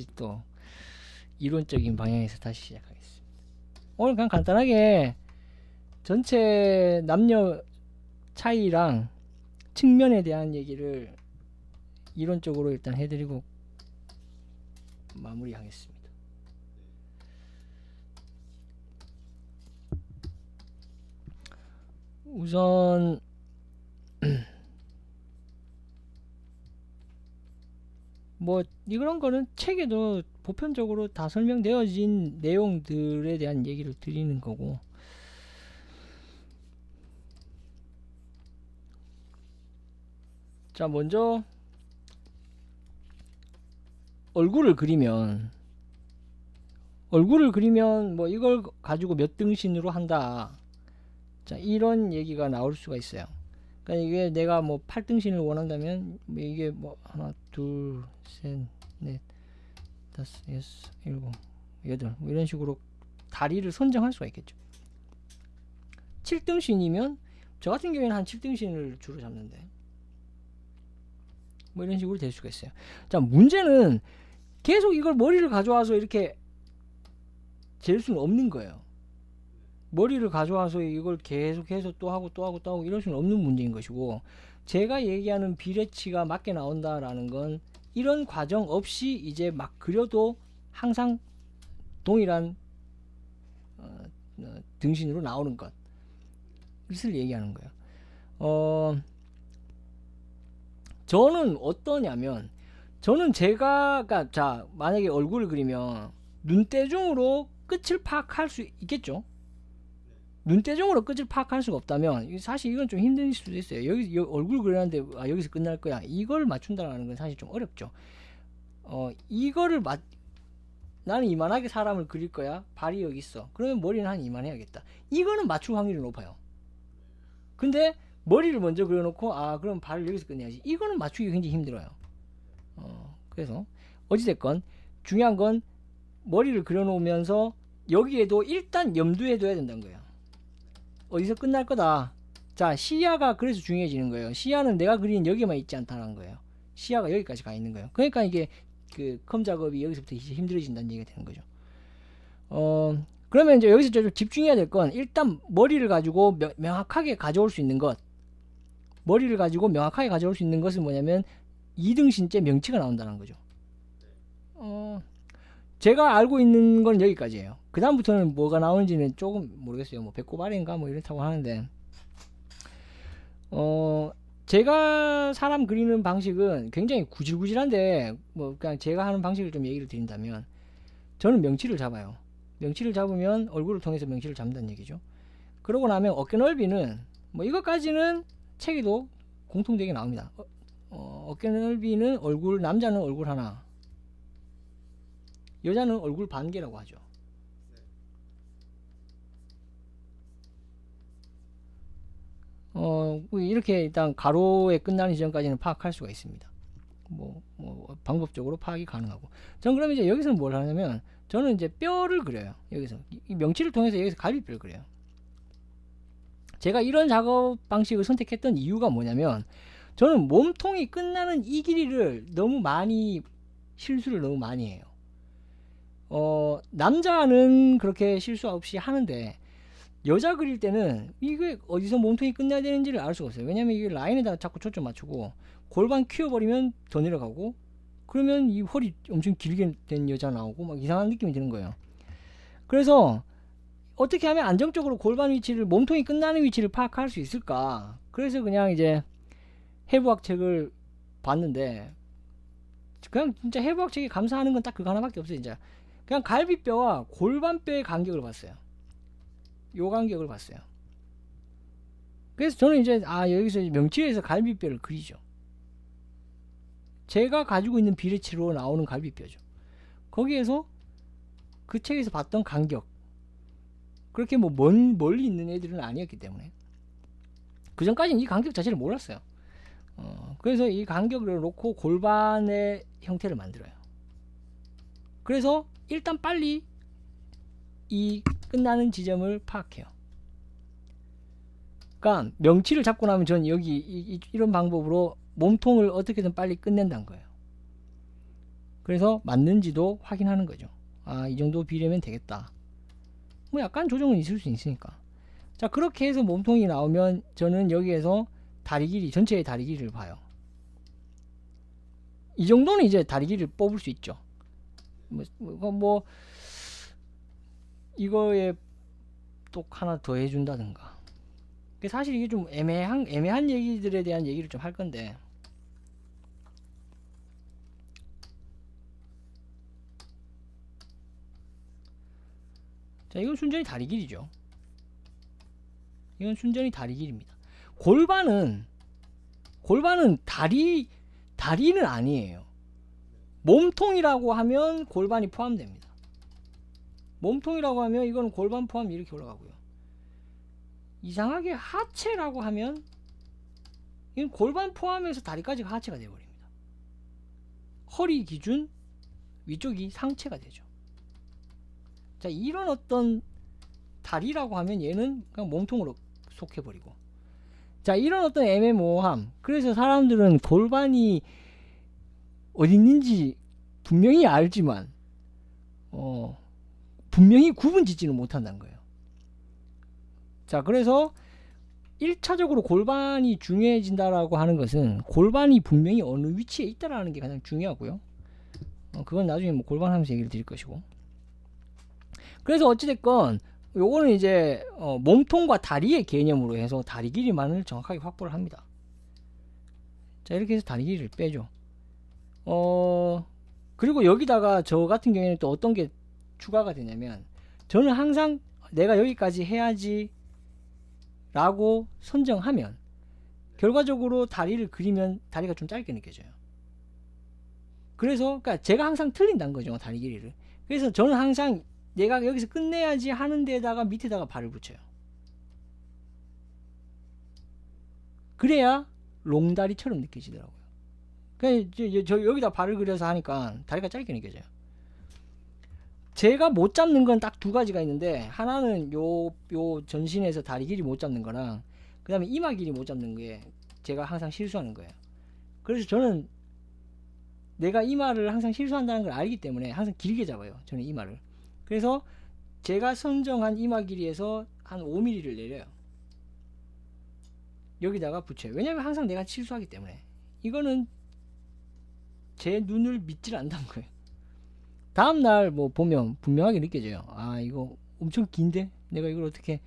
다시 또 이론적인 방향에서 다시 시작하겠습니다. 오늘 그냥 간단하게 전체 남녀 차이랑 측면에 대한 얘기를 이론적으로 일단 해드리고 마무리하겠습니다. 우선 뭐 이런 거는 책에도 보편적으로 다 설명되어진 내용들에 대한 얘기를 드리는 거고, 자 먼저 얼굴을 그리면 뭐 이걸 가지고 몇 등신으로 한다, 자 이런 얘기가 나올 수가 있어요. 그러니까 이게 내가 뭐 8등신을 원한다면 뭐 이게 뭐 하나 둘 셋 넷 다섯 여섯 일곱 여덟 뭐 이런 식으로 다리를 선정할 수가 있겠죠. 7등신이면 저 같은 경우에는 한 7등신을 주로 잡는데 뭐 이런 식으로 될 수가 있어요. 자 문제는 계속 이걸 머리를 가져와서 이렇게 잴 수는 없는 거예요. 머리를 가져와서 이걸 계속해서 또 하고 이럴 수는 없는 문제인 것이고, 제가 얘기하는 비례치가 맞게 나온다라는 건 이런 과정 없이 이제 막 그려도 항상 동일한 등신으로 나오는 것을 얘기하는 거예요. 저는 어떠냐면, 저는 제가 자 만약에 얼굴을 그리면 눈대중으로 끝을 파악할 수 있겠죠. 눈대중으로 끝을 파악할 수가 없다면 사실 이건 좀 힘들 수도 있어요. 여기 얼굴 그리는데 여기서 끝날 거야, 이걸 맞춘다라는 건 사실 좀 어렵죠. 이거를 나는 이만하게 사람을 그릴 거야, 발이 여기 있어, 그러면 머리는 한 이만 해야겠다, 이거는 맞출 확률이 높아요. 근데 머리를 먼저 그려놓고 그럼 발을 여기서 끝내야지, 이거는 맞추기 굉장히 힘들어요. 그래서 어찌됐건 중요한 건 머리를 그려놓으면서 여기에도 일단 염두에 둬야 된다는 거예요. 어디서 끝날 거다. 자 시야가 그래서 중요해지는 거예요. 시야는 내가 그린 여기만 있지 않다는 거예요. 시야가 여기까지 가 있는 거예요. 그러니까 이게 그 컴 작업이 여기서부터 힘들어진다는 얘기가 되는 거죠. 그러면 이제 여기서 좀 집중해야 될 건, 일단 머리를 가지고 명확하게 가져올 수 있는 것, 머리를 가지고 명확하게 가져올 수 있는 것은 뭐냐면 2등신째 명치가 나온다는 거죠. 제가 알고 있는 건 여기까지예요. 그 다음부터는 뭐가 나오는지는 조금 모르겠어요. 뭐 배꼽아래인가 뭐 이렇다고 하는데, 제가 사람 그리는 방식은 굉장히 구질구질한데, 뭐 그냥 제가 하는 방식을 좀 얘기를 드린다면, 저는 명치를 잡아요. 명치를 잡으면 얼굴을 통해서 명치를 잡는다는 얘기죠. 그러고 나면 어깨 넓이는 뭐 이것까지는 책에도 공통되게 나옵니다. 어깨 넓이는 남자는 얼굴 하나, 여자는 얼굴 반 개라고 하죠. 이렇게 일단 가로에 끝나는 지점까지는 파악할 수가 있습니다. 뭐 방법적으로 파악이 가능하고. 전 그럼 이제 여기서는 뭘 하냐면, 저는 이제 뼈를 그려요. 여기서 이 명치를 통해서 여기서 갈비뼈를 그려요. 제가 이런 작업 방식을 선택했던 이유가 뭐냐면, 저는 몸통이 끝나는 이 길이를 실수를 너무 많이 해요. 남자는 그렇게 실수 없이 하는데, 여자 그릴 때는 이게 어디서 몸통이 끝나야 되는지를 알 수가 없어요. 왜냐면 이게 라인에다가 자꾸 초점 맞추고 골반 키워버리면 더 내려가고, 그러면 이 허리 엄청 길게 된 여자 나오고 막 이상한 느낌이 드는 거예요. 그래서 어떻게 하면 안정적으로 골반 위치를, 몸통이 끝나는 위치를 파악할 수 있을까, 그래서 그냥 이제 해부학 책을 봤는데, 그냥 진짜 해부학 책이 감사하는 건 딱 그거 하나밖에 없어요. 진짜 그냥 갈비뼈와 골반뼈의 간격을 봤어요. 요 간격을 봤어요. 그래서 저는 이제 여기서 명치에서 갈비뼈를 그리죠. 제가 가지고 있는 비례치로 나오는 갈비뼈죠. 거기에서 그 책에서 봤던 간격, 그렇게 뭐 멀리 있는 애들은 아니었기 때문에 그 전까지는 이 간격 자체를 몰랐어요. 그래서 이 간격을 놓고 골반의 형태를 만들어요. 그래서 일단 빨리 이 끝나는 지점을 파악해요. 그러니까 명치를 잡고 나면 전 여기 이런 방법으로 몸통을 어떻게든 빨리 끝낸다는 거예요. 그래서 맞는지도 확인하는 거죠. 아, 이 정도 비례면 되겠다. 뭐 약간 조정은 있을 수 있으니까. 자, 그렇게 해서 몸통이 나오면 저는 여기에서 다리 길이, 전체의 다리 길이를 봐요. 이 정도는 이제 다리 길이를 뽑을 수 있죠. 뭐 이거에 또 하나 더 해준다든가. 사실 이게 좀 애매한 얘기들에 대한 얘기를 좀 할 건데, 자, 이건 순전히 다리 길이죠. 이건 순전히 다리 길이입니다. 골반은 다리는 아니에요. 몸통이라고 하면 골반이 포함됩니다. 몸통이라고 하면 이건 골반 포함 이렇게 올라가고요. 이상하게 하체라고 하면 이건 골반 포함해서 다리까지가 하체가 되어버립니다. 허리 기준 위쪽이 상체가 되죠. 자, 이런 어떤 다리라고 하면 얘는 그냥 몸통으로 속해버리고, 자, 이런 어떤 애매모호함. 그래서 사람들은 골반이 어디 있는지 분명히 알지만 분명히 구분 짓지는 못한다는 거예요. 자, 그래서 1차적으로 골반이 중요해진다라고 하는 것은 골반이 분명히 어느 위치에 있다라는 게 가장 중요하고요. 그건 나중에 뭐 골반 하면서 얘기를 드릴 것이고. 그래서 어찌됐건 요거는 이제 몸통과 다리의 개념으로 해서 다리 길이만을 정확하게 확보를 합니다. 자, 이렇게 해서 다리 길이를 빼죠. 그리고 여기다가 저 같은 경우에는 또 어떤 게 추가가 되냐면, 저는 항상 내가 여기까지 해야지 라고 선정하면 결과적으로 다리를 그리면 다리가 좀 짧게 느껴져요. 그래서 그러니까 제가 항상 틀린다는 거죠, 다리 길이를. 그래서 저는 항상 내가 여기서 끝내야지 하는 데다가 밑에다가 발을 붙여요. 그래야 롱다리처럼 느껴지더라고요. 그러니까 저 여기다 발을 그려서 하니까 다리가 짧게 느껴져요. 제가 못 잡는 건 딱 두 가지가 있는데, 하나는 요 전신에서 다리 길이 못 잡는 거랑, 그 다음에 이마 길이 못 잡는 게 제가 항상 실수하는 거예요. 그래서 저는 내가 이마를 항상 실수한다는 걸 알기 때문에 항상 길게 잡아요, 저는 이마를. 그래서 제가 선정한 이마 길이에서 한 5mm를 내려요. 여기다가 붙여요. 왜냐면 항상 내가 실수하기 때문에. 이거는 제 눈을 믿질 않는 거예요. 다음날 뭐 보면 분명하게 느껴져요. 아, 이거 엄청 긴데 내가 이걸 어떻게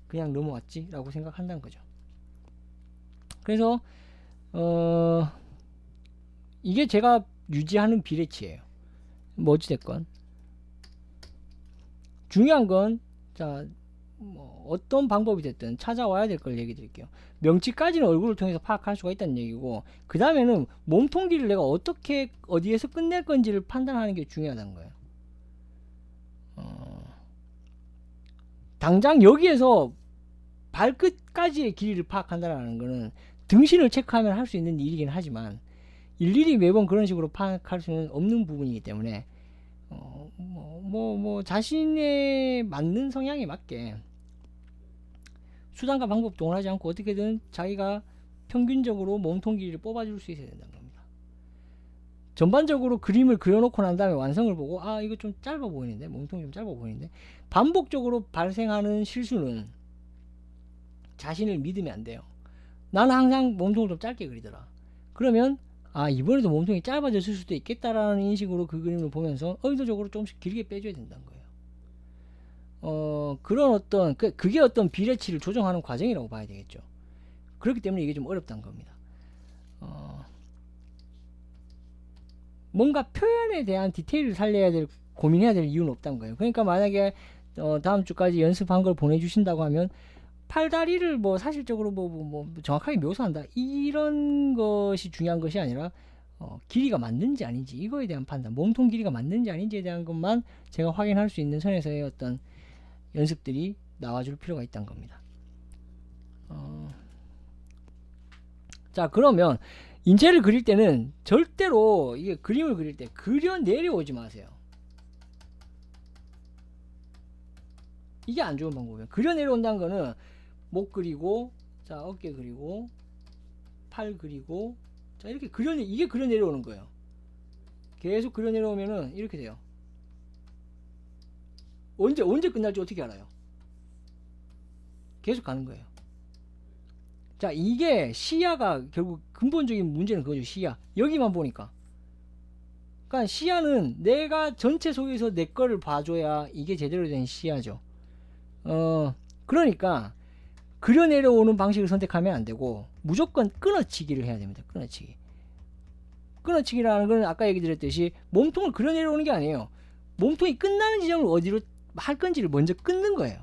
그냥 넘어왔지? 라고 생각한다는 거죠. 그래서 이게 제가 유지하는 비례치예요. 뭐 어찌됐건 중요한 건, 자, 뭐 어떤 방법이 됐든 찾아와야 될 걸 얘기 드릴게요. 명치까지는 얼굴을 통해서 파악할 수가 있다는 얘기고, 그 다음에는 몸통 길이를 내가 어떻게 어디에서 끝낼 건지를 판단하는 게 중요하다는 거예요. 당장 여기에서 발끝까지의 길이를 파악한다는 거는 등신을 체크하면 할 수 있는 일이긴 하지만 일일이 매번 그런 식으로 파악할 수는 없는 부분이기 때문에 자신의 맞는 성향에 맞게 수단과 방법 동원하지 않고 어떻게든 자기가 평균적으로 몸통 길이를 뽑아줄 수 있어야 된다는 겁니다. 전반적으로 그림을 그려놓고 난 다음에 완성을 보고, 아, 이거 좀 짧아 보이는데, 몸통이 좀 짧아 보이는데, 반복적으로 발생하는 실수는 자신을 믿으면 안 돼요. 나는 항상 몸통을 좀 짧게 그리더라. 그러면 아, 이번에도 몸통이 짧아졌을 수도 있겠다라는 인식으로 그 그림을 보면서 의도적으로 조금씩 길게 빼줘야 된다는 거예요. 그런 어떤 그게 어떤 비례치를 조정하는 과정이라고 봐야 되겠죠. 그렇기 때문에 이게 좀 어렵다는 겁니다. 뭔가 표현에 대한 디테일을 살려야 될, 고민해야 될 이유는 없다는 거예요. 그러니까 만약에 다음 주까지 연습한 걸 보내주신다고 하면 팔다리를 뭐 사실적으로 뭐 정확하게 묘사한다 이런 것이 중요한 것이 아니라 길이가 맞는지 아닌지, 이거에 대한 판단, 몸통 길이가 맞는지 아닌지에 대한 것만 제가 확인할 수 있는 선에서의 어떤 연습들이 나와줄 필요가 있다는 겁니다. 자, 그러면 인체를 그릴 때는 절대로 이게 그림을 그릴 때 그려 내려오지 마세요. 이게 안 좋은 방법이에요. 그려 내려온다는 거는 목 그리고, 자, 어깨 그리고, 팔 그리고, 자, 이렇게 이게 그려 내려오는 거예요. 계속 그려 내려오면은 이렇게 돼요. 언제 끝날지 어떻게 알아요? 계속 가는 거예요. 자, 이게 시야가 결국 근본적인 문제는 그거죠. 시야. 여기만 보니까. 그러니까 시야는 내가 전체 속에서 내 거를 봐줘야 이게 제대로 된 시야죠. 그러니까 그려 내려오는 방식을 선택하면 안 되고 무조건 끊어치기를 해야 됩니다. 끊어치기. 끊어치기라는 건 아까 얘기 드렸듯이 몸통을 그려 내려오는 게 아니에요. 몸통이 끝나는 지점을 어디로 할 건지를 먼저 끊는 거예요.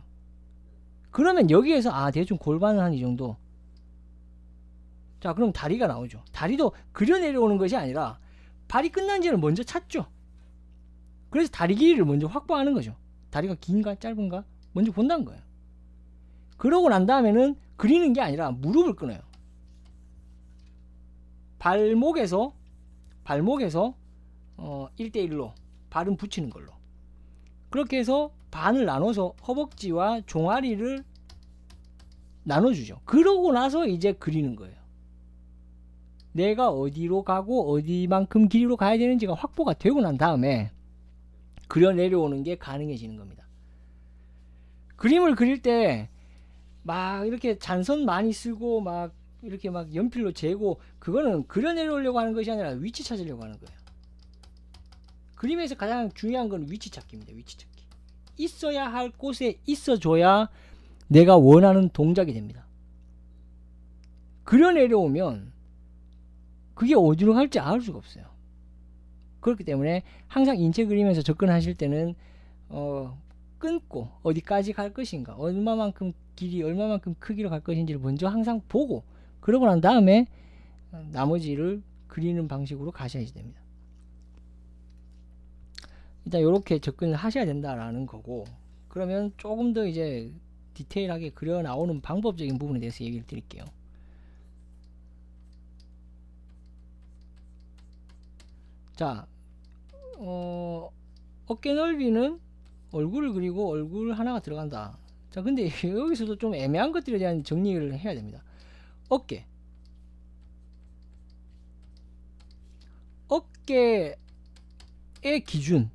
그러면 여기에서 아 대충 골반은 한 이 정도. 자, 그럼 다리가 나오죠. 다리도 그려 내려오는 것이 아니라 발이 끝난 지를 먼저 찾죠. 그래서 다리 길이를 먼저 확보하는 거죠. 다리가 긴가 짧은가 먼저 본다는 거예요. 그러고 난 다음에는 그리는 게 아니라 무릎을 끊어요. 발목에서 1대1로 발은 붙이는 걸로. 그렇게 해서 반을 나눠서 허벅지와 종아리를 나눠주죠. 그러고 나서 이제 그리는 거예요. 내가 어디로 가고 어디만큼 길이로 가야 되는지가 확보가 되고 난 다음에 그려 내려오는 게 가능해지는 겁니다. 그림을 그릴 때 막 이렇게 잔선 많이 쓰고 막 이렇게 막 연필로 재고 그거는 그려 내려오려고 하는 것이 아니라 위치 찾으려고 하는 거예요. 그림에서 가장 중요한 건 위치 찾기입니다. 위치 찾기. 있어야 할 곳에 있어줘야 내가 원하는 동작이 됩니다. 그려 내려오면 그게 어디로 갈지 알 수가 없어요. 그렇기 때문에 항상 인체 그리면서 접근하실 때는 끊고 어디까지 갈 것인가, 얼마만큼 길이, 얼마만큼 크기로 갈 것인지를 먼저 항상 보고 그러고 난 다음에 나머지를 그리는 방식으로 가셔야지 됩니다. 일단 이렇게 접근을 하셔야 된다라는 거고, 그러면 조금 더 이제 디테일하게 그려 나오는 방법적인 부분에 대해서 얘기를 드릴게요. 자, 어깨 넓이는 얼굴을 그리고 얼굴 하나가 들어간다. 자, 근데 여기서도 좀 애매한 것들에 대한 정리를 해야 됩니다. 어깨의 기준,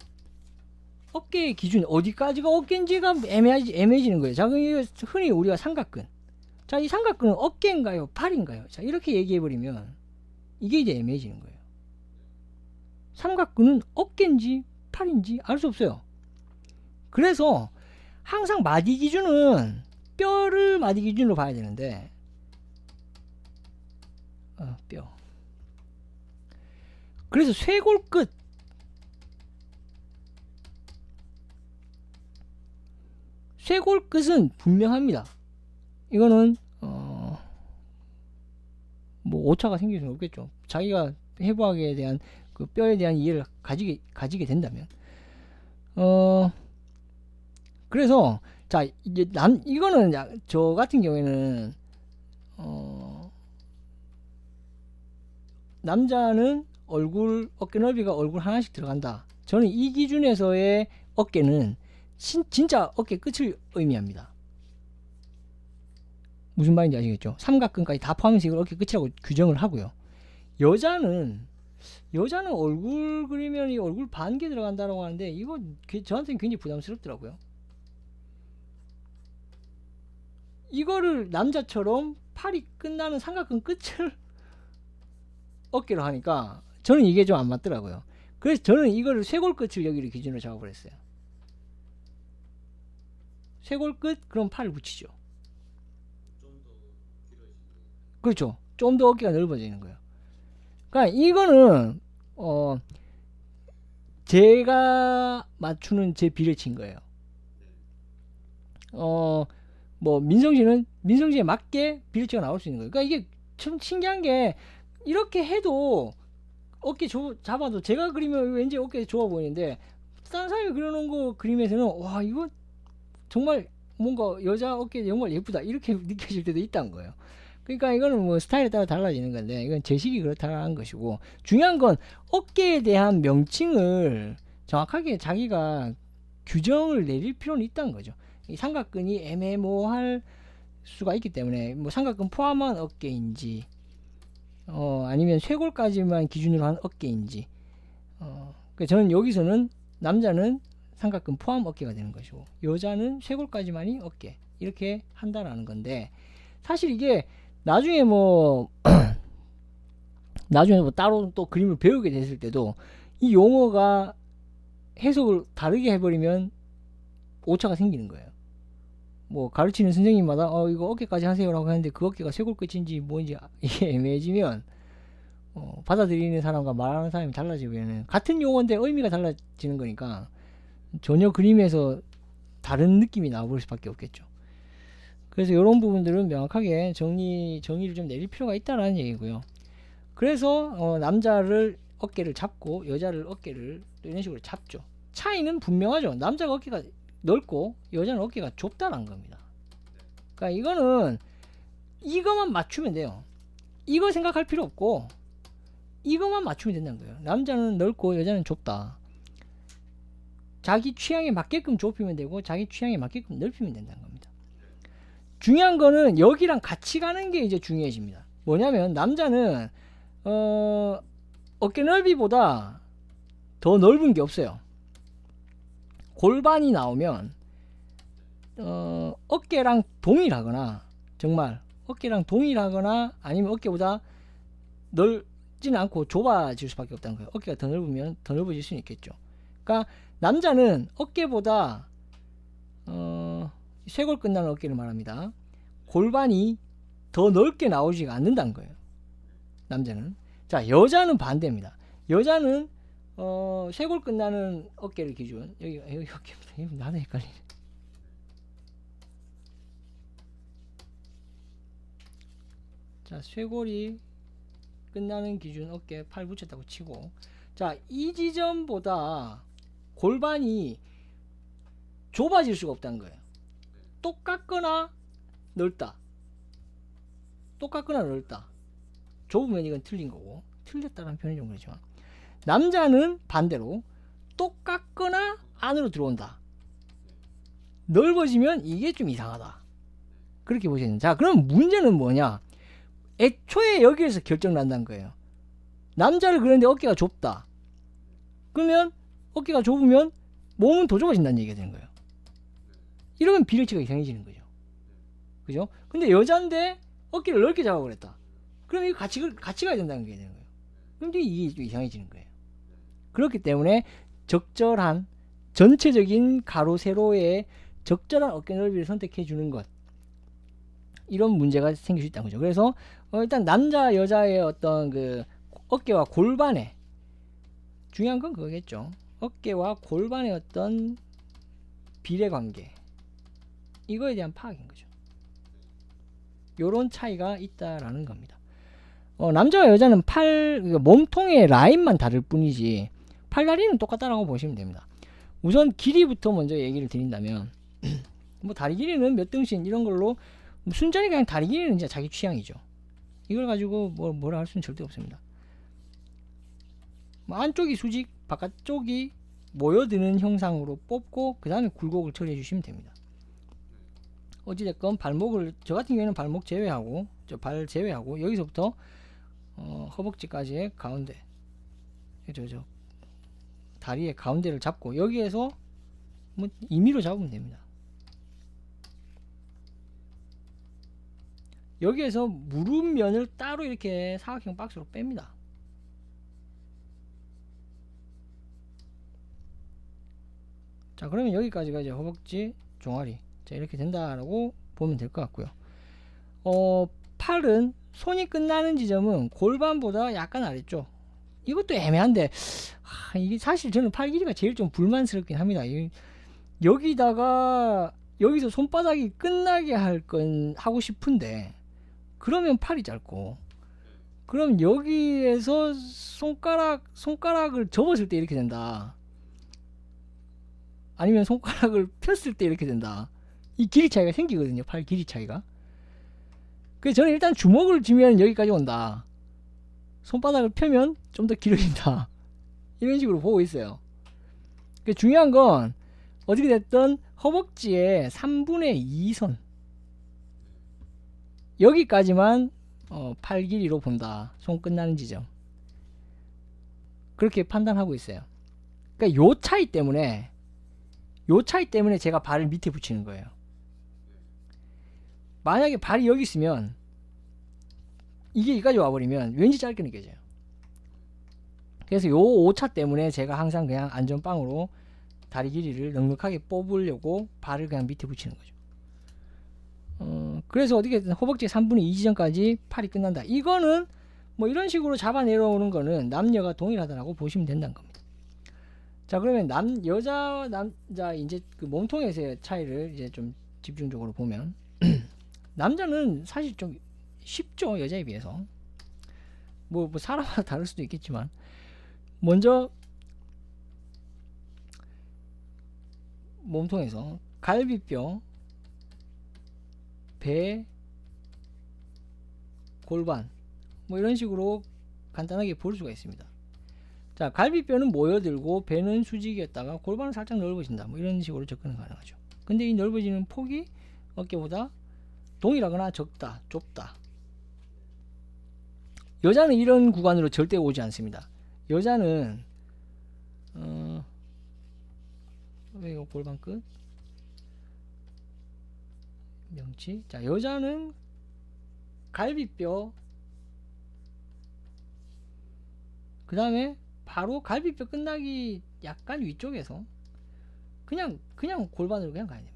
어깨의 기준 어디까지가 어깨인지가 애매해지는 거예요. 자, 흔히 우리가 삼각근, 자, 이 삼각근은 어깨인가요 팔인가요? 자, 이렇게 얘기해 버리면 이게 이제 애매해지는 거예요. 삼각근은 어깨인지 팔인지 알 수 없어요. 그래서 항상 마디 기준은 뼈를 마디 기준으로 봐야 되는데, 뼈. 그래서 쇄골 끝은 분명합니다. 이거는 뭐 오차가 생길 수는 없겠죠. 자기가 해부학에 대한 그 뼈에 대한 이해를 가지게 된다면. 그래서 자, 이제 이거는 저 같은 경우에는 남자는 어깨 넓이가 얼굴 하나씩 들어간다. 저는 이 기준에서의 어깨는 진짜 어깨 끝을 의미합니다. 무슨 말인지 아시겠죠? 삼각근까지 다 포함해서 이걸 어깨 끝이라고 규정을 하고요. 여자는 얼굴 그리면 이 얼굴 반 개 들어간다라고 하는데, 이거 저한테는 굉장히 부담스럽더라고요. 이거를 남자처럼 팔이 끝나는 삼각근 끝을 어깨로 하니까 저는 이게 좀 안 맞더라고요. 그래서 저는 이거를 쇄골 끝을 여기를 기준으로 잡아버렸어요. 쇄골 끝, 그럼 팔을 붙이죠. 그렇죠. 좀 더 어깨가 넓어지는 거예요. 그러니까 이거는 제가 맞추는 제 비례치인 거예요. 뭐 민성씨에 맞게 비례치가 나올 수 있는 거예요. 그러니까 이게 참 신기한 게, 이렇게 해도 어깨 잡아도 제가 그리면 왠지 어깨 좋아 보이는데, 다른 사람이 그려놓은 거 그림에서는 와, 이거 정말 뭔가 여자 어깨 정말 예쁘다 이렇게 느껴질 때도 있다는 거예요. 그러니까 이거는 뭐 스타일에 따라 달라지는 건데, 이건 제식이 그렇다는 것이고, 중요한 건 어깨에 대한 명칭을 정확하게 자기가 규정을 내릴 필요는 있다는 거죠. 이 삼각근이 애매모호할 수가 있기 때문에, 뭐 삼각근 포함한 어깨인지 아니면 쇄골까지만 기준으로 한 어깨인지, 저는 여기서는 남자는 삼각근 포함 어깨가 되는 것이고 여자는 쇄골까지만이 어깨 이렇게 한다라는 건데 사실 이게 나중에 뭐 나중에 뭐 따로 또 그림을 배우게 됐을 때도 이 용어가 해석을 다르게 해버리면 오차가 생기는 거예요. 뭐 가르치는 선생님마다 이거 어깨까지 하세요라고 하는데 그 어깨가 쇄골 끝인지 뭔지 이게 애매해지면 받아들이는 사람과 말하는 사람이 달라지면 같은 용어인데 의미가 달라지는 거니까 전혀 그림에서 다른 느낌이 나올 수밖에 없겠죠. 그래서 이런 부분들은 명확하게 정의를 좀 내릴 필요가 있다라는 얘기고요. 그래서 남자를 어깨를 잡고 여자를 어깨를 또 이런 식으로 잡죠. 차이는 분명하죠. 남자가 어깨가 넓고 여자는 어깨가 좁다는 겁니다. 그러니까 이거는 이거만 맞추면 돼요. 이거 생각할 필요 없고 이거만 맞추면 된다는 거예요. 남자는 넓고 여자는 좁다. 자기 취향에 맞게끔 좁히면 되고 자기 취향에 맞게끔 넓히면 된다는 겁니다. 중요한 거는 여기랑 같이 가는 게 이제 중요해집니다. 뭐냐면 남자는 어깨 넓이보다 더 넓은 게 없어요. 골반이 나오면 어깨랑 동일하거나 정말 어깨랑 동일하거나 아니면 어깨보다 넓지는 않고 좁아질 수밖에 없다는 거예요. 어깨가 더 넓으면 더 넓어질 수는 있겠죠. 그러니까 남자는 어깨보다 쇄골 끝나는 어깨를 말합니다. 골반이 더 넓게 나오지가 않는다는 거예요. 남자는. 자, 여자는 반대입니다. 여자는 쇄골 끝나는 어깨를 기준 여기 어깨입니다. 나도 헷갈리네. 자, 쇄골이 끝나는 기준 어깨 팔 붙였다고 치고 자, 이 지점보다 골반이 좁아질 수가 없다는 거예요. 똑같거나 넓다. 똑같거나 넓다. 좁으면 이건 틀린 거고 틀렸다는 표현이 좀 그렇지만 남자는 반대로 똑같거나 안으로 들어온다. 넓어지면 이게 좀 이상하다. 그렇게 보시는. 자, 그럼 문제는 뭐냐? 애초에 여기에서 결정난다는 거예요. 남자를 그렸는데 어깨가 좁다. 그러면 어깨가 좁으면 몸은 더 좁아진다는 얘기가 되는 거예요. 이러면 비례치가 이상해지는 거죠. 그죠? 근데 여자인데 어깨를 넓게 잡아버렸다. 그럼 이거 같이 가야 된다는 게 되는 거예요. 근데 이게 좀 이상해지는 거예요. 그렇기 때문에 적절한 전체적인 가로 세로의 적절한 어깨 넓이를 선택해 주는 것, 이런 문제가 생길 수 있다는 거죠. 그래서 일단 남자 여자의 어떤 그 어깨와 골반의 중요한 건 그거겠죠. 어깨와 골반의 어떤 비례 관계, 이거에 대한 파악인 거죠. 요런 차이가 있다라는 겁니다. 남자와 여자는 몸통의 라인만 다를 뿐이지 팔다리는 똑같다라고 보시면 됩니다. 우선 길이부터 먼저 얘기를 드린다면 뭐 다리 길이는 몇 등신 이런 걸로 순전히 그냥 다리 길이는 이제 자기 취향이죠. 이걸 가지고 뭐라 할 수는 절대 없습니다. 안쪽이 수직, 바깥쪽이 모여드는 형상으로 뽑고 그 다음에 굴곡을 처리해 주시면 됩니다. 어찌됐건 발목을, 저 같은 경우에는 발목 제외하고 발 제외하고 여기서부터 허벅지까지의 가운데, 저 다리의 가운데를 잡고 여기에서 뭐 임의로 잡으면 됩니다. 여기에서 무릎면을 따로 이렇게 사각형 박스로 뺍니다. 자, 그러면 여기까지가 이제 허벅지 종아리, 자, 이렇게 된다라고 보면 될 것 같고요. 팔은 손이 끝나는 지점은 골반보다 약간 아래쪽. 이것도 애매한데 이게 사실 저는 팔 길이가 제일 좀 불만스럽긴 합니다. 여기서 손바닥이 끝나게 하고 싶은데 그러면 팔이 짧고, 그럼 여기에서 손가락을 접었을 때 이렇게 된다. 아니면 손가락을 폈을 때 이렇게 된다. 이 길이 차이가 생기거든요. 팔 길이 차이가. 그래서 저는 일단 주먹을 쥐면 여기까지 온다. 손바닥을 펴면 좀 더 길어진다. 이런 식으로 보고 있어요. 중요한 건 어떻게 됐든 허벅지의 3분의 2선 여기까지만 팔 길이로 본다. 손 끝나는 지점. 그렇게 판단하고 있어요. 그러니까 요 차이 때문에 제가 발을 밑에 붙이는 거예요. 만약에 발이 여기 있으면 이게 여기까지 와버리면 왠지 짧게 느껴져요. 그래서 요 오차 때문에 제가 항상 그냥 안전빵으로 다리 길이를 넉넉하게 뽑으려고 발을 그냥 밑에 붙이는 거죠. 그래서 어떻게든 허벅지 3분의 2 지점까지 팔이 끝난다. 이거는 뭐 이런 식으로 잡아 내려오는 거는 남녀가 동일하다라고 보시면 된다는 겁니다. 자, 그러면 여자 남자 이제 그 몸통에서의 차이를 이제 좀 집중적으로 보면 남자는 사실 좀 쉽죠, 여자에 비해서. 뭐 사람마다 다를 수도 있겠지만, 먼저 몸통에서 갈비뼈, 배, 골반 뭐 이런 식으로 간단하게 볼 수가 있습니다. 자, 갈비뼈는 모여들고 배는 수직이었다가 골반은 살짝 넓어진다, 뭐 이런 식으로 접근이 가능하죠. 근데 이 넓어지는 폭이 어깨보다 동일하거나 적다, 좁다. 여자는 이런 구간으로 절대 오지 않습니다. 여자는 이거 골반 끝 명치. 자, 여자는 갈비뼈, 그 다음에 바로 갈비뼈 끝나기 약간 위쪽에서 그냥 골반으로 그냥 가야 됩니다.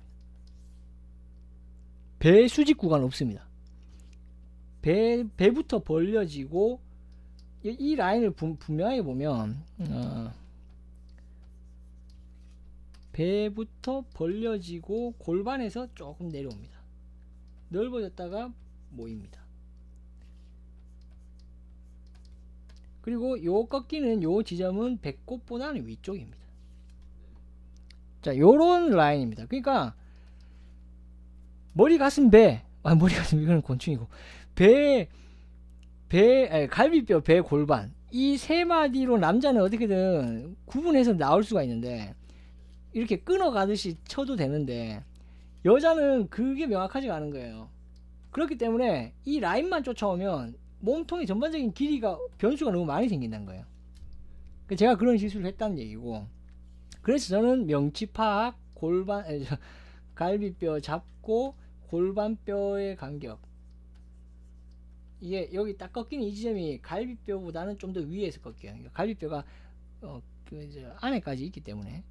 배 수직 구간 없습니다. 배부터 벌려지고, 이 라인을 분명하게 보면 배부터 벌려지고 골반에서 조금 내려옵니다. 넓어졌다가 모입니다. 그리고 요 꺾이는 요 지점은 배꼽보다는 위쪽입니다. 자, 요런 라인입니다. 그러니까 머리 가슴 배, 머리 가슴 이거는 곤충이고, 갈비뼈, 배, 골반, 이 세 마디로 남자는 어떻게든 구분해서 나올 수가 있는데, 이렇게 끊어가듯이 쳐도 되는데, 여자는 그게 명확하지가 않은 거예요. 그렇기 때문에 이 라인만 쫓아오면 몸통의 전반적인 길이가 변수가 너무 많이 생긴다는 거예요. 제가 그런 실수를 했다는 얘기고, 그래서 저는 명치 파악, 갈비뼈 잡고 골반뼈의 간격, 이게 여기 딱 꺾이는 이 지점이 갈비뼈보다는 좀 더 위에서 꺾여요. 갈비뼈가 안에까지 있기 때문에,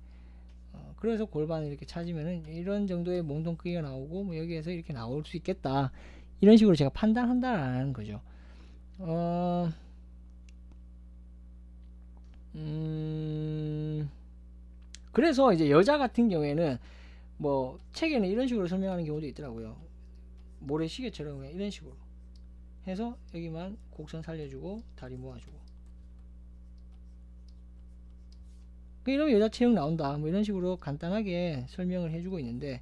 그래서 골반을 이렇게 찾으면은 이런 정도의 몸통 크기가 나오고, 뭐 여기에서 이렇게 나올 수 있겠다, 이런 식으로 제가 판단한다라는 거죠. 그래서 이제 여자 같은 경우에는 뭐 책에는 이런 식으로 설명하는 경우도 있더라고요. 모래시계처럼 이런 식으로 해서 여기만 곡선 살려주고 다리 모아주고, 이러면 여자 체형 나온다, 뭐 이런 식으로 간단하게 설명을 해주고 있는데,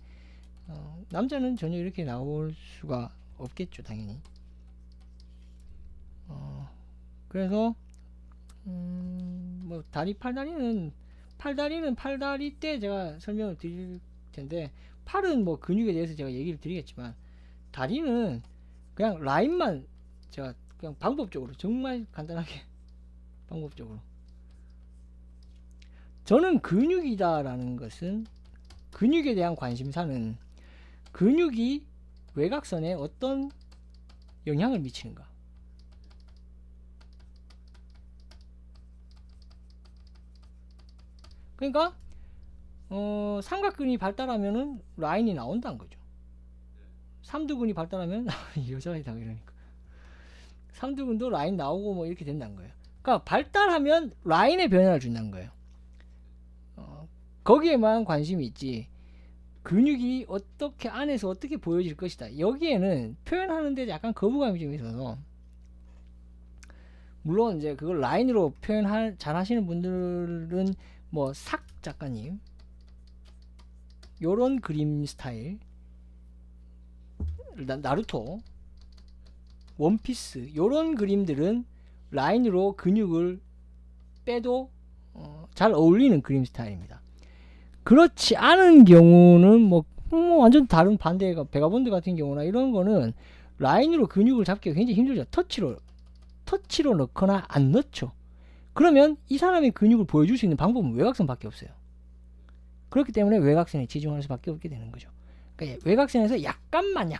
남자는 전혀 이렇게 나올 수가 없겠죠, 당연히. 그래서 뭐 팔다리는 팔다리 때 제가 설명을 드릴 텐데, 팔은 뭐 근육에 대해서 제가 얘기를 드리겠지만, 다리는 그냥 라인만 제가 그냥 방법적으로, 정말 간단하게 방법적으로, 저는 근육이다라는 것은, 근육에 대한 관심사는 근육이 외곽선에 어떤 영향을 미치는가, 그러니까 삼각근이 발달하면은 라인이 나온다는 거죠. 삼두근이 발달하면 여자이다 이러니까 삼두근도 라인 나오고 뭐 이렇게 된다는 거예요. 그러니까 발달하면 라인의 변화를 준다는 거예요. 거기에만 관심이 있지, 근육이 어떻게 안에서 어떻게 보여질 것이다, 여기에는 표현하는 데 약간 거부감이 좀 있어서, 물론 이제 그걸 라인으로 잘 하시는 분들은 뭐 삭 작가님 요런 그림 스타일, 나루토, 원피스 요런 그림들은 라인으로 근육을 빼도 잘 어울리는 그림 스타일입니다. 그렇지 않은 경우는 뭐 완전 다른 반대가, 베가본드 같은 경우나 이런 거는 라인으로 근육을 잡기가 굉장히 힘들죠. 터치로 넣거나 안 넣죠. 그러면 이 사람의 근육을 보여줄 수 있는 방법은 외곽선밖에 없어요. 그렇기 때문에 외곽선에 치중할 수밖에 없게 되는 거죠. 그러니까 외곽선에서 약간만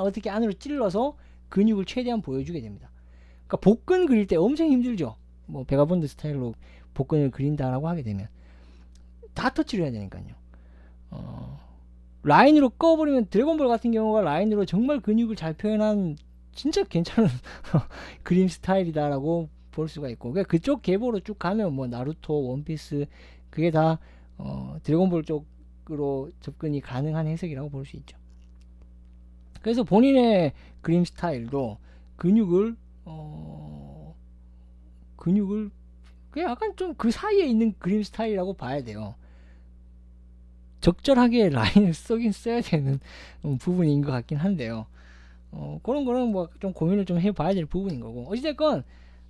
어떻게 안으로 찔러서 근육을 최대한 보여주게 됩니다. 그러니까 복근 그릴 때 엄청 힘들죠. 뭐 베가본드 스타일로 복근을 그린다라고 하게 되면 다 터치를 해야 되니까요. 라인으로 꺼버리면 드래곤볼 같은 경우가 라인으로 정말 근육을 잘 표현한 진짜 괜찮은 그림 스타일이다라고 볼 수가 있고, 그쪽 계보로 쭉 가면 뭐 나루토, 원피스 그게 다 드래곤볼 쪽으로 접근이 가능한 해석이라고 볼 수 있죠. 그래서 본인의 그림 스타일도 근육을 그냥 약간 좀 그 사이에 있는 그림 스타일이라고 봐야 돼요. 적절하게 라인을 쓰긴 써야 되는 부분인 것 같긴 한데요. 그런 거는 뭐 좀 고민을 좀 해봐야 될 부분인 거고, 어찌됐건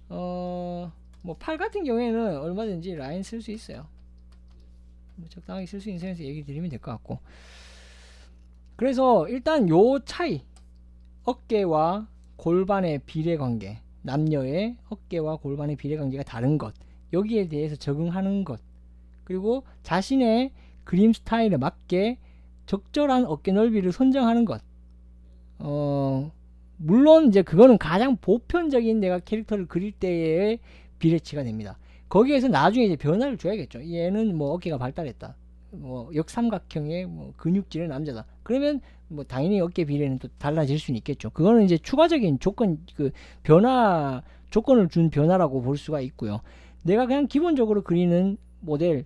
뭐 팔 같은 경우에는 얼마든지 라인 쓸 수 있어요. 적당하게 쓸 수 있는 선에서 얘기 드리면 될 것 같고, 그래서 일단 요 차이, 어깨와 골반의 비례 관계, 남녀의 어깨와 골반의 비례 관계가 다른 것, 여기에 대해서 적응하는 것, 그리고 자신의 그림 스타일에 맞게 적절한 어깨 넓이를 선정하는 것. 물론 이제 그거는 가장 보편적인 내가 캐릭터를 그릴 때의 비례치가 됩니다. 거기에서 나중에 이제 변화를 줘야겠죠. 얘는 뭐 어깨가 발달했다, 뭐 역삼각형의 뭐 근육질의 남자다, 그러면 뭐 당연히 어깨 비례는 또 달라질 수는 있겠죠. 그거는 이제 추가적인 조건, 그 변화 조건을 준 변화라고 볼 수가 있고요. 내가 그냥 기본적으로 그리는 모델,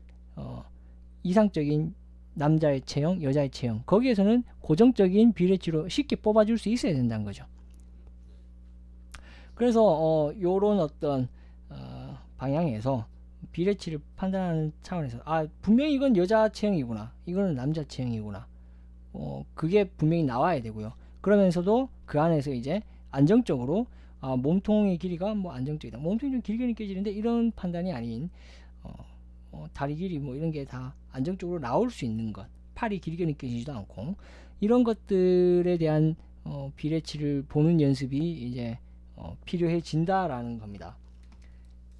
이상적인 남자의 체형, 여자의 체형, 거기에서는 고정적인 비례치로 쉽게 뽑아줄 수 있어야 된다는 거죠. 그래서 요런 어떤 방향에서 비례치를 판단하는 차원에서 분명히 이건 여자 체형이구나, 이거는 남자 체형이구나, 그게 분명히 나와야 되고요. 그러면서도 그 안에서 이제 안정적으로 몸통의 길이가 뭐 안정적이다, 몸통이 좀 길게 느껴지는데 이런 판단이 아닌 다리 길이 뭐 이런 게 다 안정적으로 나올 수 있는 것, 팔이 길게 느껴지지도 않고, 이런 것들에 대한 비례치를 보는 연습이 이제 필요해진다라는 겁니다.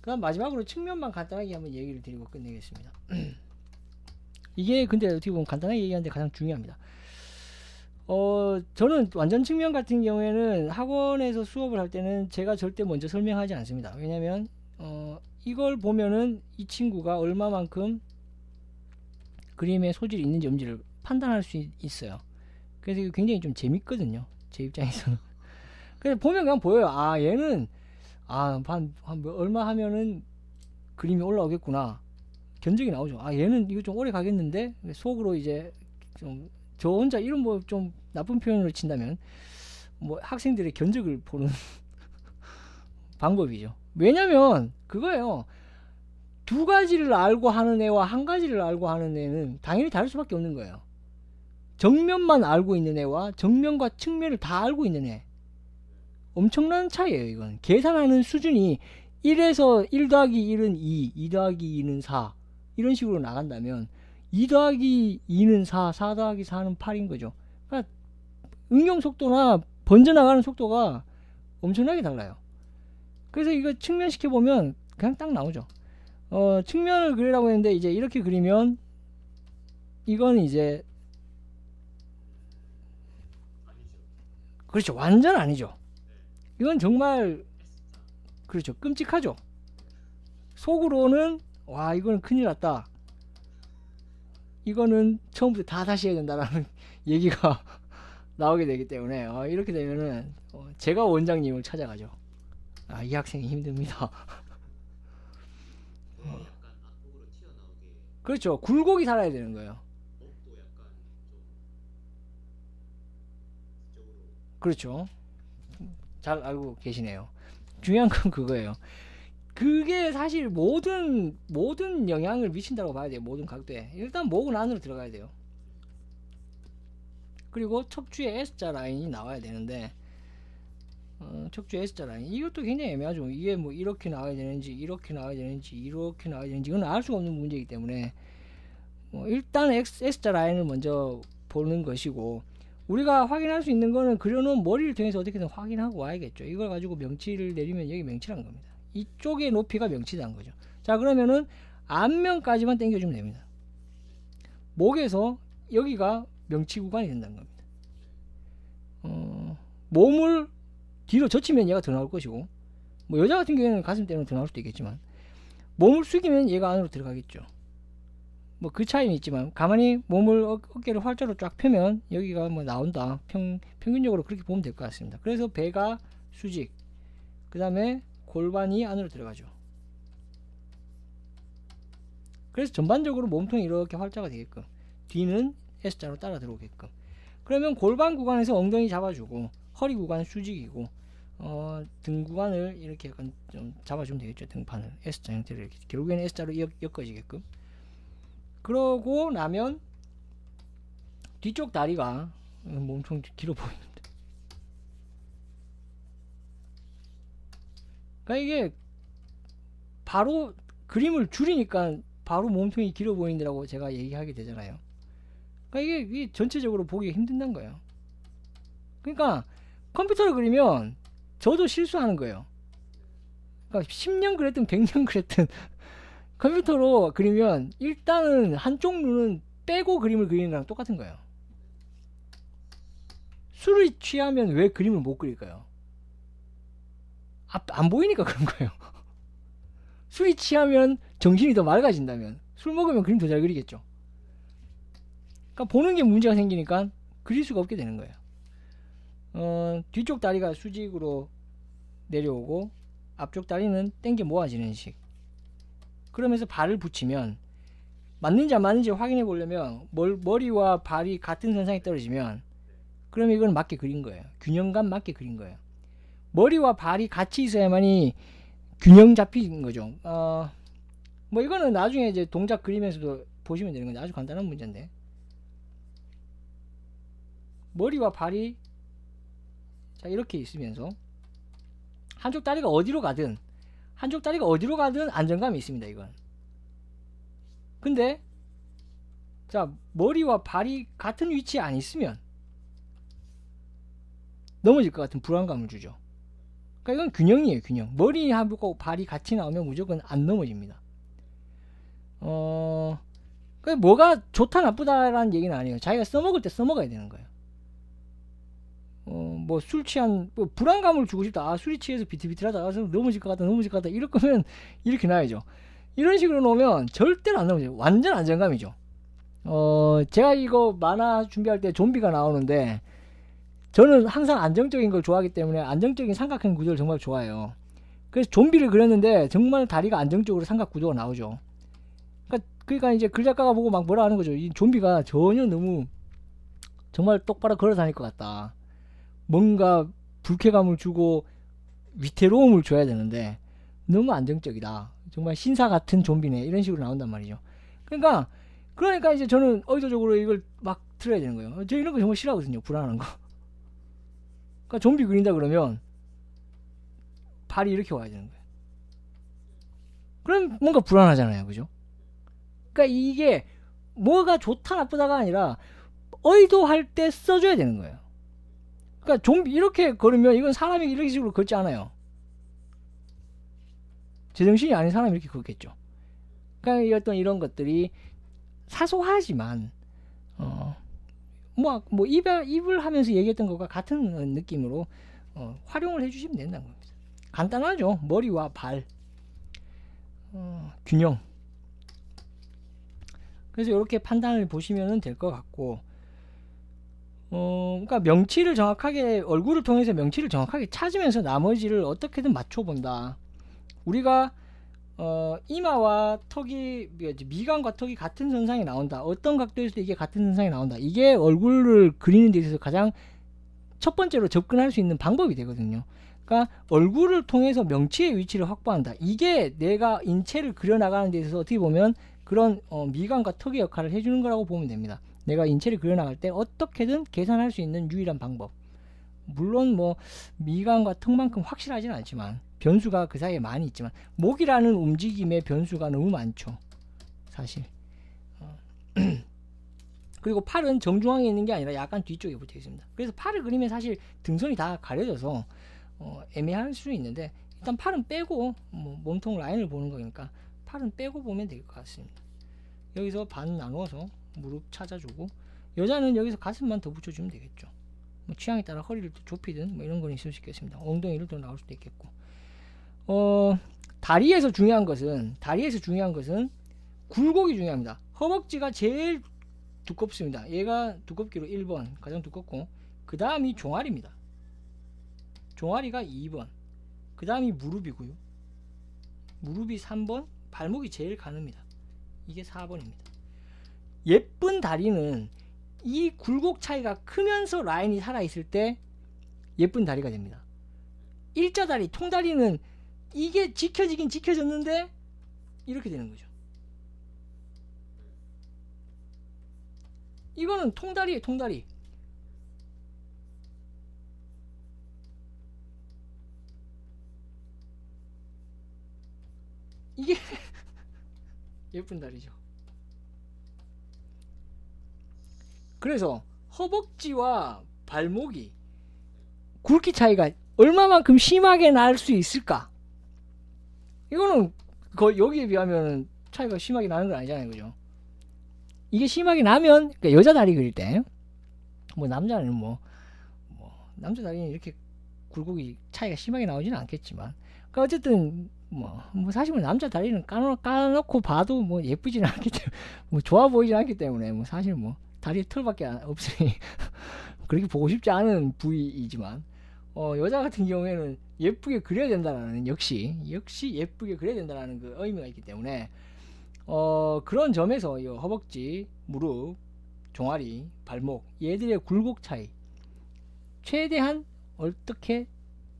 그럼 마지막으로 측면만 간단하게 한번 얘기를 드리고 끝내겠습니다. 이게 근데 어떻게 보면 간단하게 얘기하는데 가장 중요합니다. 저는 완전 측면 같은 경우에는 학원에서 수업을 할 때는 제가 절대 먼저 설명하지 않습니다. 왜냐면 이걸 보면은 이 친구가 얼마만큼 그림에 소질이 있는지 없는지를 판단할 수 있어요. 그래서 이거 굉장히 좀 재밌거든요, 제 입장에서는. 그래서 보면 그냥 보여요. 얘는 얼마 하면은 그림이 올라오겠구나, 견적이 나오죠. 얘는 이거 좀 오래 가겠는데, 속으로 이제 좀 저 혼자 이런 뭐 좀 나쁜 표현을 친다면 뭐 학생들의 견적을 보는 방법이죠. 왜냐면 그거예요. 두 가지를 알고 하는 애와 한 가지를 알고 하는 애는 당연히 다를 수밖에 없는 거예요. 정면만 알고 있는 애와 정면과 측면을 다 알고 있는 애, 엄청난 차이예요. 이건 계산하는 수준이 1에서 1 더하기 1은 2, 2 더하기 2는 4 이런 식으로 나간다면 2 더하기 2는 4, 4 더하기 4는 8인 거죠. 그러니까 응용 속도나 번져나가는 속도가 엄청나게 달라요. 그래서 이거 측면 시켜보면 그냥 딱 나오죠. 측면을 그리라고 했는데 이제 이렇게 그리면 이건 이제 그렇죠, 완전 아니죠. 이건 정말 그렇죠, 끔찍하죠. 속으로는 와, 이거는 큰일 났다, 이거는 처음부터 다 다시 해야 된다라는 얘기가 나오게 되기 때문에 이렇게 되면은 제가 원장님을 찾아가죠. 이 학생이 힘듭니다. 그렇죠, 굴곡이 살아야 되는 거예요. 그렇죠, 잘 알고 계시네요. 중요한 건 그거예요. 그게 사실 모든 영향을 미친다고 봐야 돼요. 모든 각도에 일단 목은 안으로 들어가야 돼요. 그리고 척추에 S자 라인이 나와야 되는데 척추 S자 라인, 이것도 굉장히 애매하죠. 이게 뭐 이렇게 나와야 되는지 이렇게 나와야 되는지 이렇게 나와야 되는지 이건 알 수가 없는 문제이기 때문에 일단 S자 라인을 먼저 보는 것이고, 우리가 확인할 수 있는 거는 그려놓은 머리를 통해서 어떻게든 확인하고 와야겠죠. 이걸 가지고 명치를 내리면 여기 명치란 겁니다. 이쪽의 높이가 명치다는 거죠. 자, 그러면은 앞면까지만 당겨주면 됩니다. 목에서 여기가 명치 구간이 된다는 겁니다. 몸을 뒤로 젖히면 얘가 더 나올 것이고, 뭐 여자 같은 경우에는 가슴 때문에 더 나올 수도 있겠지만, 몸을 숙이면 얘가 안으로 들어가겠죠. 뭐 그 차이는 있지만, 가만히 몸을 어깨를 활자로 쫙 펴면 여기가 뭐 나온다. 평균적으로 그렇게 보면 될 것 같습니다. 그래서 배가 수직, 그 다음에 골반이 안으로 들어가죠. 그래서 전반적으로 몸통이 이렇게 활자가 되게끔, 뒤는 S자로 따라 들어오게끔. 그러면 골반 구간에서 엉덩이 잡아주고, 허리 구간은 수직이고, 등 구간을 이렇게 약간 좀 잡아주면 되겠죠. 등판을 S자 형태로 이렇게 결국에는 S자로 엮어지게끔. 그러고 나면 뒤쪽 다리가 몸통 길어 보이는데, 그러니까 이게 바로 그림을 줄이니까 바로 몸통이 길어 보인다고 제가 얘기하게 되잖아요. 그러니까 이게 전체적으로 보기가 힘든다는 거예요. 그러니까 컴퓨터를 그리면 저도 실수하는 거예요. 그러니까 10년 그랬든 100년 그랬든 컴퓨터로 그리면 일단은 한쪽 눈은 빼고 그림을 그리는 거랑 똑같은 거예요. 술을 취하면 왜 그림을 못 그릴까요? 안 보이니까 그런 거예요. 술이 취하면 정신이 더 맑아진다면, 술 먹으면 그림 더 잘 그리겠죠. 그러니까 보는 게 문제가 생기니까 그릴 수가 없게 되는 거예요. 뒤쪽 다리가 수직으로 내려오고 앞쪽 다리는 당겨 모아지는 식. 그러면서 발을 붙이면 맞는지 안 맞는지 확인해 보려면 머리와 발이 같은 선상에 떨어지면, 그러면 이건 맞게 그린 거예요. 균형감 맞게 그린 거예요. 머리와 발이 같이 있어야만이 균형 잡힌 거죠. 뭐 이거는 나중에 이제 동작 그리면서도 보시면 되는 건데, 아주 간단한 문제인데, 머리와 발이 자 이렇게 있으면서 한쪽 다리가 어디로 가든 안정감이 있습니다. 이건. 근데 자 머리와 발이 같은 위치에 안 있으면 넘어질 것 같은 불안감을 주죠. 그러니까 이건 균형이에요. 균형. 머리하고 발이 같이 나오면 무조건 안 넘어집니다. 그러니까 뭐가 좋다 나쁘다라는 얘기는 아니에요. 자기가 써먹을 때 써먹어야 되는 거예요. 뭐 술 취한 뭐 불안감을 주고 싶다. 술이 취해서 비틀비틀하다. 넘어질 것 같다. 이럴 거면 이렇게 놔야죠. 이런 식으로 놓으면 절대로 안 넘어져요. 완전 안정감이죠. 제가 이거 만화 준비할 때 좀비가 나오는데, 저는 항상 안정적인 걸 좋아하기 때문에 안정적인 삼각형 구조를 정말 좋아해요. 그래서 좀비를 그렸는데 정말 다리가 안정적으로 삼각 구조가 나오죠. 그러니까 이제 글 작가가 보고 막 뭐라 하는 거죠. 이 좀비가 전혀 너무 정말 똑바로 걸어 다닐 것 같다. 뭔가 불쾌감을 주고 위태로움을 줘야 되는데 너무 안정적이다. 정말 신사 같은 좀비네. 이런 식으로 나온단 말이죠. 그러니까 이제 저는 의도적으로 이걸 막 틀어야 되는 거예요. 저 이런 거 정말 싫어하거든요. 불안한 거. 그러니까 좀비 그린다 그러면 발이 이렇게 와야 되는 거예요. 그럼 뭔가 불안하잖아요. 그죠? 그러니까 이게 뭐가 좋다 나쁘다가 아니라 의도할 때 써줘야 되는 거예요. 그러니까 좀비 이렇게 걸으면 이건 사람이 이런 식으로 걷지 않아요. 제정신이 아닌 사람이 이렇게 걷겠죠. 그러니까 어떤 이런 것들이 사소하지만 뭐 입을 하면서 얘기했던 것과 같은 느낌으로 활용을 해주시면 된다는 겁니다. 간단하죠. 머리와 발 균형. 그래서 이렇게 판단을 보시면 될 것 같고, 그러니까 명치를 정확하게, 얼굴을 통해서 명치를 정확하게 찾으면서 나머지를 어떻게든 맞춰본다. 우리가 이마와 턱이, 미간과 턱이 같은 선상에 나온다. 어떤 각도에서도 이게 같은 선상에 나온다. 이게 얼굴을 그리는 데 있어서 가장 첫 번째로 접근할 수 있는 방법이 되거든요. 그러니까 얼굴을 통해서 명치의 위치를 확보한다. 이게 내가 인체를 그려나가는 데 있어서 어떻게 보면 그런 미간과 턱의 역할을 해주는 거라고 보면 됩니다. 내가 인체를 그려나갈 때 어떻게든 계산할 수 있는 유일한 방법. 물론 뭐 미간과 턱만큼 확실하지는 않지만 변수가 그 사이에 많이 있지만, 목이라는 움직임의 변수가 너무 많죠. 사실. 그리고 팔은 정중앙에 있는 게 아니라 약간 뒤쪽에 붙어 있습니다. 그래서 팔을 그리면 사실 등선이 다 가려져서 애매할 수 있는데, 일단 팔은 빼고 뭐 몸통 라인을 보는 거니까 팔은 빼고 보면 될 것 같습니다. 여기서 반 나누어서 무릎 찾아주고, 여자는 여기서 가슴만 더 붙여주면 되겠죠. 뭐 취향에 따라 허리를 더 좁히든 뭐 이런 건 있을 수 있겠습니다. 엉덩이를 더 나올 수도 있겠고. 다리에서 중요한 것은 굴곡이 중요합니다. 허벅지가 제일 두껍습니다. 얘가 두껍기로 1번 가장 두껍고, 그 다음이 종아리입니다. 종아리가 2번, 그 다음이 무릎이고요. 무릎이 3번, 발목이 제일 가늡니다. 이게 4번입니다. 예쁜 다리는 이 굴곡 차이가 크면서 라인이 살아있을 때 예쁜 다리가 됩니다. 일자다리, 통다리는 이게 지켜지긴 지켜졌는데 이렇게 되는 거죠. 이거는 통다리예요, 통다리. 이게 예쁜 다리죠. 그래서 허벅지와 발목이 굵기 차이가 얼마만큼 심하게 날 수 있을까? 이거는 거의 여기에 비하면 차이가 심하게 나는 건 아니잖아요, 그죠? 이게 심하게 나면, 그러니까 여자 다리 그릴 때, 뭐 남자는 남자 다리는 이렇게 굴곡이 차이가 심하게 나오지는 않겠지만, 그러니까 어쨌든 뭐 사실 남자 다리는 까놓고 봐도 뭐 예쁘지는 않기 때문에, 뭐 좋아 보이지 않기 때문에, 뭐 사실 뭐 다리에 털밖에 없으니 그렇게 보고 싶지 않은 부위이지만, 여자 같은 경우에는 예쁘게 그려야 된다라는, 역시 예쁘게 그려야 된다라는 그 의미가 있기 때문에, 그런 점에서 이 허벅지, 무릎, 종아리, 발목, 얘들의 굴곡 차이 최대한 어떻게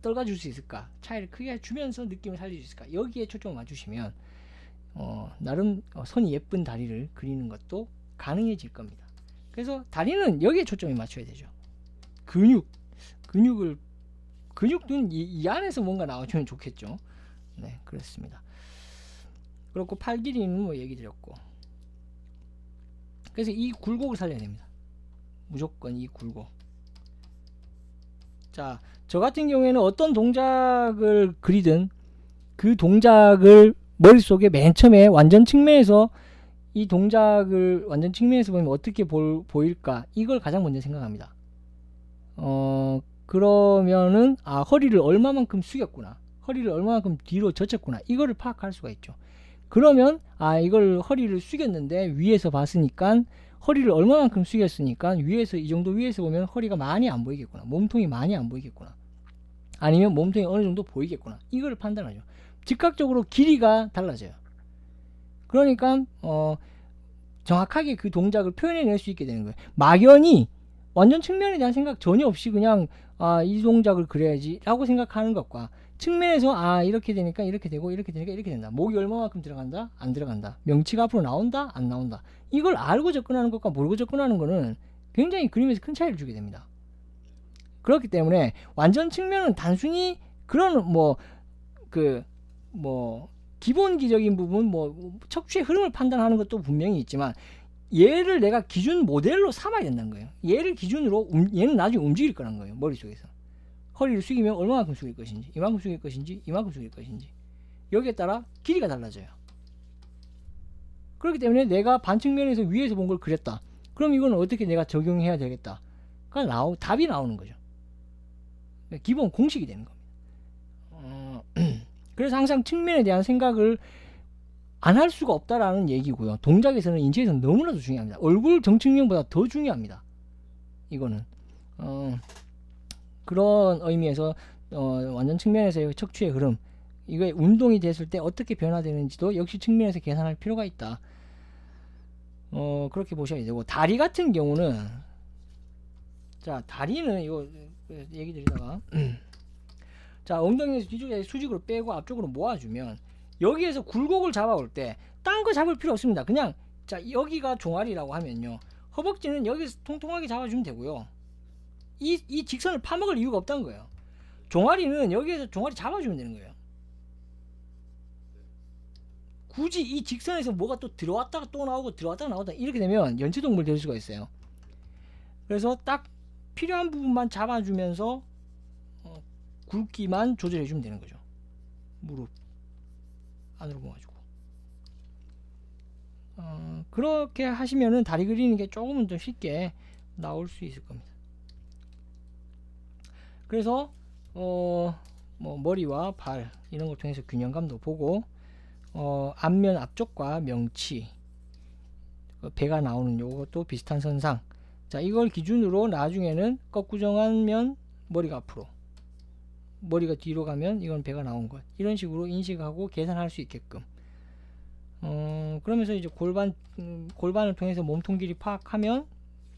떨가줄 수 있을까, 차이를 크게 주면서 느낌을 살릴 수 있을까, 여기에 초점을 맞추시면 나름 선이 예쁜 다리를 그리는 것도 가능해질 겁니다. 그래서 다리는 여기에 초점을 맞춰야 되죠. 근육은 이 안에서 뭔가 나와주면 좋겠죠. 네, 그렇습니다. 그렇고 팔 길이는 뭐 얘기 드렸고, 그래서 이 굴곡을 살려야 됩니다. 무조건 이 굴곡. 자, 저 같은 경우에는 어떤 동작을 그리든 그 동작을 머릿속에 맨 처음에 완전 측면에서 이 동작을 완전 측면에서 보면 어떻게 보일까, 이걸 가장 먼저 생각합니다. 그러면은 허리를 얼마만큼 숙였구나, 허리를 얼마만큼 뒤로 젖혔구나, 이거를 파악할 수가 있죠. 그러면 이걸 허리를 숙였는데 위에서 봤으니까 허리를 얼마만큼 숙였으니까 위에서, 이 정도 위에서 보면 허리가 많이 안 보이겠구나, 몸통이 많이 안 보이겠구나, 아니면 몸통이 어느 정도 보이겠구나, 이걸 판단하죠. 즉각적으로 길이가 달라져요. 그러니까 정확하게 그 동작을 표현해낼 수 있게 되는 거예요. 막연히 완전 측면에 대한 생각 전혀 없이 그냥 이 동작을 그려야지 라고 생각하는 것과, 측면에서 이렇게 되니까 이렇게 되고 이렇게 되니까 이렇게 된다, 목이 얼마만큼 들어간다 안 들어간다, 명치가 앞으로 나온다 안 나온다, 이걸 알고 접근하는 것과 모르고 접근하는 거는 굉장히 그림에서 큰 차이를 주게 됩니다. 그렇기 때문에 완전 측면은 단순히 그런 기본기적인 부분, 척추의 흐름을 판단하는 것도 분명히 있지만, 얘를 내가 기준 모델로 삼아야 된다는 거예요. 얘를 기준으로 얘는 나중에 움직일 거라는 거예요, 머릿속에서. 허리를 숙이면 얼마만큼 숙일 것인지, 이만큼 숙일 것인지, 이만큼 숙일 것인지, 여기에 따라 길이가 달라져요. 그렇기 때문에 내가 반측면에서 위에서 본 걸 그렸다, 그럼 이건 어떻게 내가 적용해야 되겠다, 답이 나오는 거죠. 기본 공식이 되는 겁니다. 그래서 항상 측면에 대한 생각을 안 할 수가 없다라는 얘기고요. 동작에서는, 인체에서는 너무나도 중요합니다. 얼굴 정측면보다 더 중요합니다. 이거는 그런 의미에서 완전 측면에서의 척추의 흐름, 이게 운동이 됐을 때 어떻게 변화되는지도 역시 측면에서 계산할 필요가 있다. 그렇게 보셔야 되고, 다리 같은 경우는, 자, 다리는 이거 얘기 드리다가 자, 엉덩이에서 뒤쪽에 수직으로 빼고 앞쪽으로 모아주면, 여기에서 굴곡을 잡아올 때 딴 거 잡을 필요 없습니다. 그냥, 자, 여기가 종아리라고 하면요, 허벅지는 여기서 통통하게 잡아주면 되고요, 이 직선을 파먹을 이유가 없다는 거예요. 종아리는 여기에서 종아리 잡아주면 되는 거예요. 굳이 이 직선에서 뭐가 또 들어왔다가 또 나오고 들어왔다가 나오다 이렇게 되면 연체동물 될 수가 있어요. 그래서 딱 필요한 부분만 잡아주면서 굵기만 조절해 주면 되는 거죠. 무릎 안으로 모아주고. 그렇게 하시면은 다리 그리는 게 조금은 더 쉽게 나올 수 있을 겁니다. 그래서 뭐 머리와 발 이런 걸 통해서 균형감도 보고, 앞면 앞쪽과 명치, 배가 나오는 요것도 비슷한 선상. 자, 이걸 기준으로 나중에는 꺾구정하면 머리가 앞으로, 머리가 뒤로 가면 이건 배가 나온 것, 이런 식으로 인식하고 계산할 수 있게끔. 그러면서 이제 골반을 통해서 몸통 길이 파악하면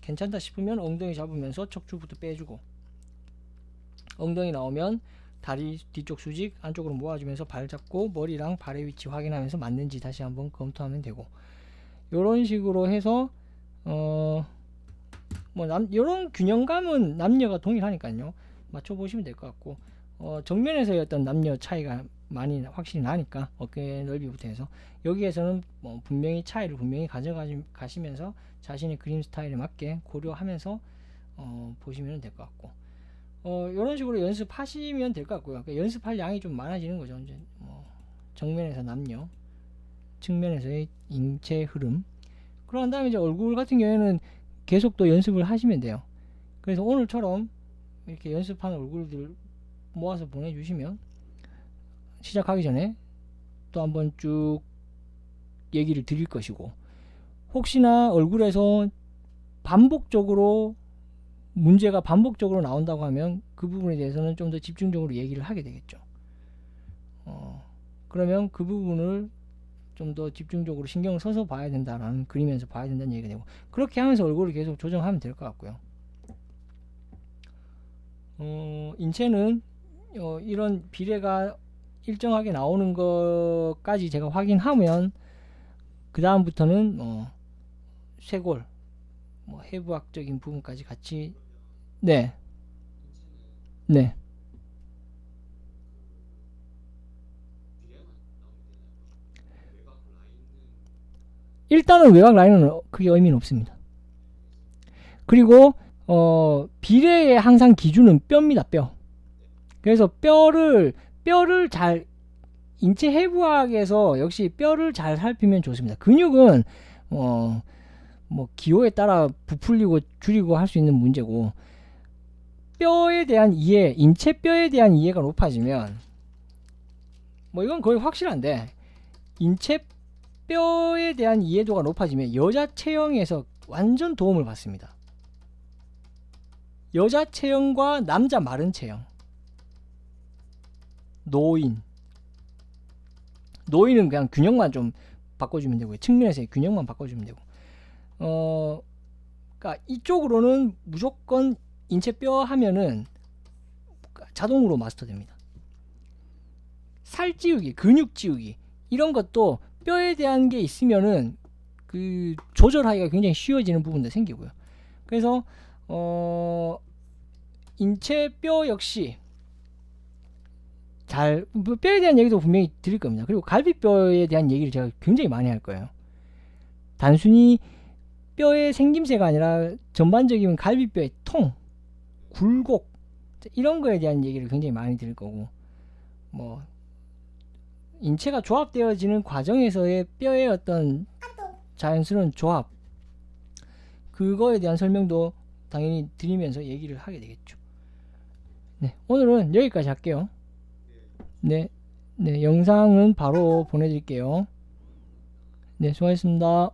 괜찮다 싶으면 엉덩이 잡으면서 척추부터 빼주고, 엉덩이 나오면 다리 뒤쪽 수직 안쪽으로 모아주면서 발 잡고 머리랑 발의 위치 확인하면서 맞는지 다시 한번 검토하면 되고, 요런 식으로 해서 요런 균형감은 남녀가 동일하니까요, 맞춰보시면 될 것 같고, 정면에서의 어떤 남녀 차이가 많이 확실히 나니까 어깨 넓이부터 해서 여기에서는 분명히 차이를 분명히 가져가시면서 자신의 그림 스타일에 맞게 고려하면서 보시면 될 것 같고, 이런 식으로 연습하시면 될 것 같고요. 그러니까 연습할 양이 좀 많아지는 거죠. 이제 정면에서 남녀, 측면에서의 인체 흐름. 그런 다음에 이제 얼굴 같은 경우에는 계속 또 연습을 하시면 돼요. 그래서 오늘처럼 이렇게 연습한 얼굴들 모아서 보내주시면 시작하기 전에 또 한번 쭉 얘기를 드릴 것이고, 혹시나 얼굴에서 반복적으로 문제가 반복적으로 나온다고 하면 그 부분에 대해서는 좀 더 집중적으로 얘기를 하게 되겠죠. 그러면 그 부분을 좀 더 집중적으로 신경을 써서 봐야 된다라는, 그리면서 봐야 된다는 얘기가 되고, 그렇게 하면서 얼굴을 계속 조정하면 될 것 같고요. 인체는 이런 비례가 일정하게 나오는 것까지 제가 확인하면 그 다음부터는 쇄골, 해부학적인 부분까지 같이. 네, 네. 일단은 외곽 라인은 크게 의미는 없습니다. 그리고 비례의 항상 기준은 뼈입니다. 뼈. 그래서 뼈를 잘, 인체 해부학에서 역시 뼈를 잘 살피면 좋습니다. 근육은 기호에 따라 부풀리고 줄이고 할 수 있는 문제고, 뼈에 대한 이해, 인체 뼈에 대한 이해가 높아지면 이건 거의 확실한데, 인체 뼈에 대한 이해도가 높아지면 여자 체형에서 완전 도움을 받습니다. 여자 체형과 남자 마른 체형, 노인은 그냥 균형만 좀 바꿔주면 되고요. 측면에서의 균형만 바꿔주면 되고, 그러니까 이쪽으로는 무조건 인체 뼈 하면은 자동으로 마스터됩니다. 살 찌우기, 근육 찌우기 이런 것도 뼈에 대한 게 있으면은 그 조절하기가 굉장히 쉬워지는 부분도 생기고요. 그래서 인체 뼈 역시 뼈에 대한 얘기도 분명히 드릴 겁니다. 그리고 갈비뼈에 대한 얘기를 제가 굉장히 많이 할 거예요. 단순히 뼈의 생김새가 아니라 전반적인 갈비뼈의 통, 굴곡 이런 거에 대한 얘기를 굉장히 많이 드릴 거고, 인체가 조합되어지는 과정에서의 뼈의 어떤 자연스러운 조합, 그거에 대한 설명도 당연히 드리면서 얘기를 하게 되겠죠. 네, 오늘은 여기까지 할게요. 네, 영상은 바로 보내드릴게요. 네, 수고하셨습니다.